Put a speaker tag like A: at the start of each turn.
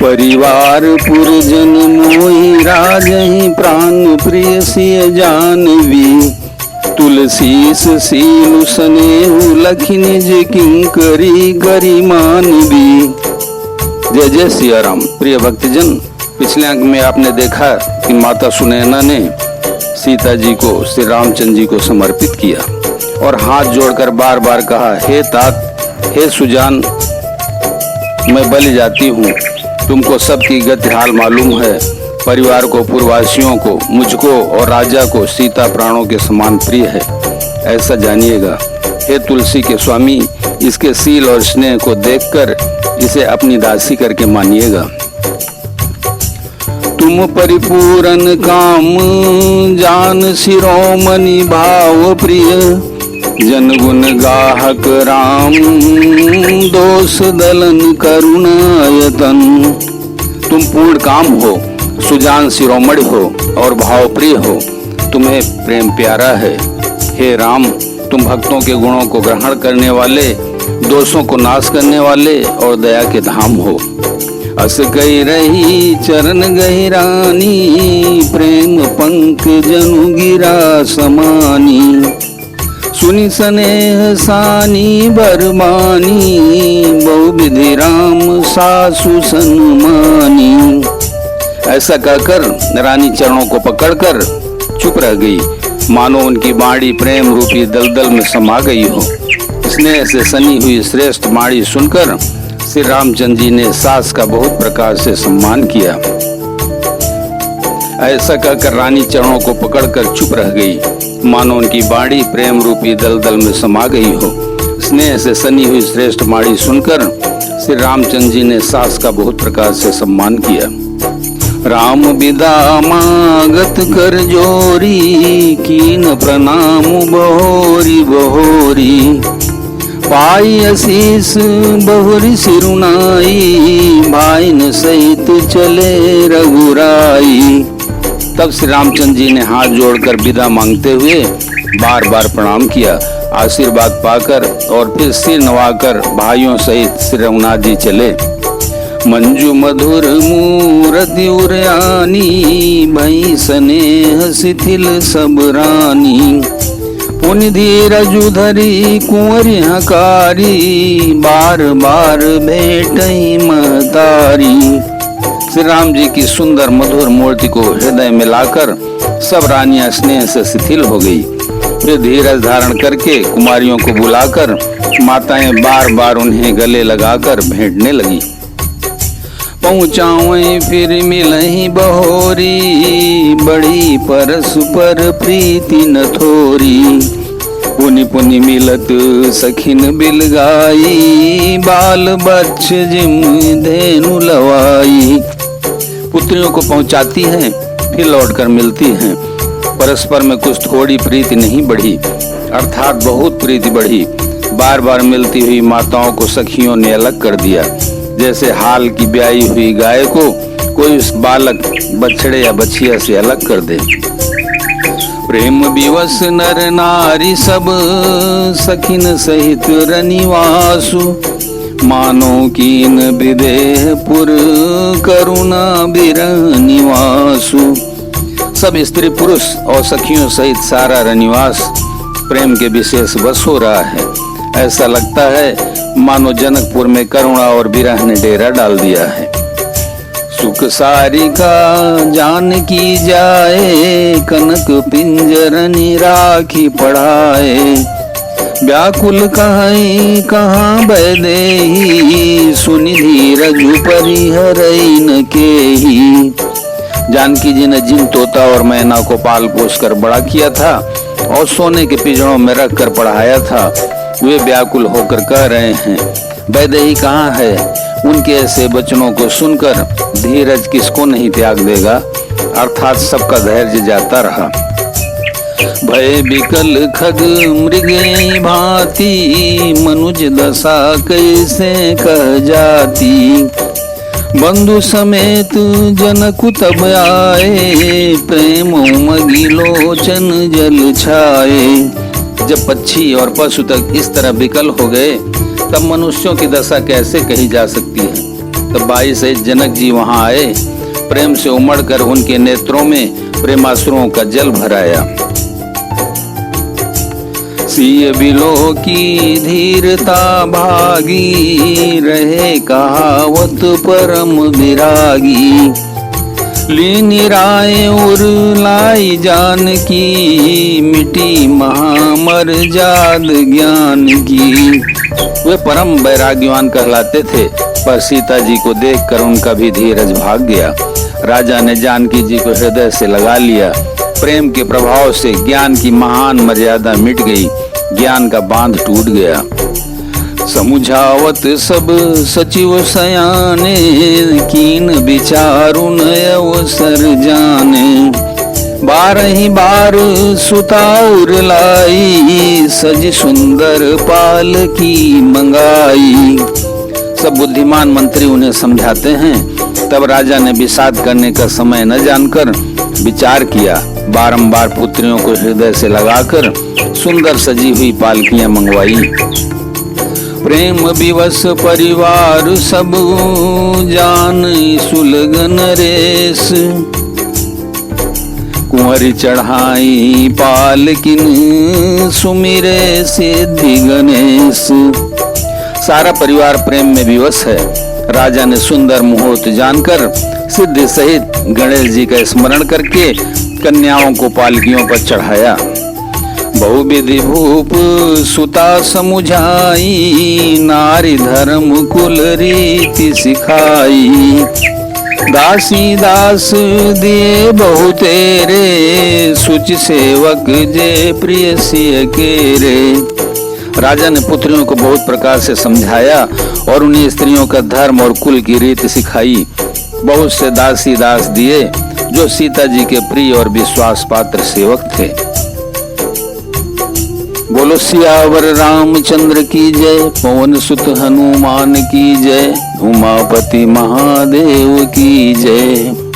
A: परिवार पुरजन मोहि राजहि प्राण प्रिय सिय जानवी। तुलसीस सीलु सनेहु लखि निज किंकरी गरिमानवी। जय जय सिया राम। प्रिय भक्तजन, पिछले अंक में आपने देखा कि माता सुनैना ने सीता जी को श्री रामचंद्र जी को समर्पित किया और हाथ जोड़कर बार बार कहा, हे तात, हे सुजान, मैं बलि जाती हूँ। तुमको सबकी गति हाल मालूम है। परिवार को, पूर्ववासियों को, मुझको और राजा को सीता प्राणों के समान प्रिय है, ऐसा जानिएगा। हे तुलसी के स्वामी, इसके सील और स्नेह को देखकर इसे अपनी दासी करके मानिएगा। तुम परिपूरन काम जान शिरोमणि भाव प्रिय। जन गुण गाहक राम दोष दलन करुणायतन। तुम पूर्ण काम हो, सुजान शिरोमणि हो और भाव प्रिय हो। तुम्हें प्रेम प्यारा है। हे राम, तुम भक्तों के गुणों को ग्रहण करने वाले, दोषों को नाश करने वाले और दया के धाम हो। अस गई रही चरण गई रानी, प्रेम पंख जनु गिरा समानी। सुनि स्नेह सानी बरमानी, बहु विधि राम सासु सन्मानी। ऐसा कहकर रानी चरणों को पकड़कर चुप रह गई, मानो उनकी बाड़ी प्रेम रूपी दलदल में समा गई हो। स्नेह से सनी हुई श्रेष्ठ बाड़ी सुनकर श्री रामचंद्र जी ने सास का बहुत प्रकार से सम्मान किया। ऐसा कहकर रानी चरणों को पकड़कर चुप रह गई, मानो उनकी बाड़ी प्रेम रूपी दलदल में समा गई हो। स्नेह से सनी हुई श्रेष्ठ बाड़ी सुनकर श्री रामचंद्र जी ने सास का बहुत प्रकार से सम्मान किया। राम बिदा मागत कर जोरी, कीन प्रणाम बहोरी बहोरी। पाई आशीष बहुरी सिरुनाई, भाईन सहित चले रघुराई। तब श्री रामचंद्र जी ने हाथ जोड़कर विदा मांगते हुए बार बार प्रणाम किया। आशीर्वाद पाकर और फिर सिर नवाकर भाइयों सहित श्री रघुनाथ जी चले। मंजू मधुर मूरति उरयानी, भई स्नेह शिथिल सब रानी। पुनि धीरजु धरी कुंवरी हकारी, बार बार भेटई महतारी। श्री राम जी की सुंदर मधुर मूर्ति को हृदय में लाकर सब रानियां स्नेह से शिथिल हो गई। फिर धीरज धारण करके कुमारियों को बुलाकर माताएं बार बार उन्हें गले लगाकर भेंटने लगी। पहुँचाऊं फिर मिलही बहोरी, बड़ी परस्पर प्रीति न थोरी। पुनि पुनि मिलत सखिन बिलगाई, बाल बच्च जिम धेनु लवाई। पुत्रियों को पहुंचाती हैं, फिर लौटकर मिलती हैं। परस्पर में कुछ थोड़ी प्रीति नहीं बढ़ी, अर्थात बहुत प्रीति बढ़ी। बार बार मिलती हुई माताओं को सखियों ने अलग कर दिया, जैसे हाल की ब्याई हुई गाय को कोई उस बालक, बछड़े या बछिया से अलग कर दे। प्रेम विवश नर नारी सब, सखिन सहित रनिवासु। मानो कीन विदेह पुर, करुणा बिरह निवासु। सब स्त्री पुरुष और सखियों सहित सारा रनिवास प्रेम के विशेष वश हो रहा है। ऐसा लगता है मानो जनकपुर में करुणा और विरह ने डेरा डाल दिया है। सुख सारिका जान की जाए, कनक पिंजरनि राखी पढ़ाए। व्याकुल कहीं कहाँ बैदेही, सुनि धीरजु परिहरई न केही। जानकी जी ने जिन तोता और मैना को पाल पोस कर बड़ा किया था और सोने के पिंजरों में रख कर पढ़ाया था, वे व्याकुल होकर कह रहे हैं, वैदेही कहाँ है। उनके ऐसे वचनों को सुनकर धीरज किसको नहीं त्याग देगा, अर्थात सबका धैर्य जाता रहा। भय विकल खग मृगे भांति, मनुज दशा कैसे कह जाती। बंधु समेत जनकु तब आए, प्रेम उमगी लोचन जल छाए। जब पक्षी और पशु तक इस तरह विकल हो गए, तब मनुष्यों की दशा कैसे कही जा सकती है। तब भाई सहित जनक जी वहां आए। प्रेम से उमड़कर उनके नेत्रों में प्रेमाश्रुओं का जल भराया। सिय बिलो की धीरता भागी, रहे कहावत परम विरागी। लीनी राय उर लाई जान की, मिटी महामर जाद ज्ञान की। वे परम वैराग्यवान कहलाते थे, पर सीता जी को देखकर उनका भी धीरज भाग गया। राजा ने जानकी जी को हृदय से लगा लिया। प्रेम के प्रभाव से ज्ञान की महान मर्यादा मिट गई, ज्ञान का बांध टूट गया। समुझावत सब सचिव सयाने, कीन विचारुन अवसर जाने। बारही बार सुताउर लाई, सज सुंदर पाल की मंगाई। सब बुद्धिमान मंत्री उन्हें समझाते हैं। तब राजा ने विषाद करने का समय न जानकर विचार किया। बारंबार पुत्रियों को हृदय से लगाकर सुंदर सजी हुई पालकियां मंगवाई। प्रेम विवश परिवार सब, जान सुलगन रेस। कुंवरी चढ़ाई पालकिन, सुमिरे सिद्धि गणेश। सारा परिवार प्रेम में विवश है। राजा ने सुंदर मुहूर्त जानकर सिद्धि सहित गणेश जी का स्मरण करके कन्याओं को पालकियों पर चढ़ाया। बहुविधि भूप सुता समुझाई, नारी धर्म कुल रीति सिखाई। दासी दास दिए बहु तेरे, सुच सेवक जे प्रिय सिय केरे। राजा ने पुत्रियों को बहुत प्रकार से समझाया और उन्हें स्त्रियों का धर्म और कुल की रीति सिखाई। बहुत से दासी दास दिए जो सीता जी के प्रिय और विश्वास पात्र सेवक थे। बोलो सियावर रामचंद्र की जय, पवन सुत हनुमान की जय, उमापति महादेव की जय।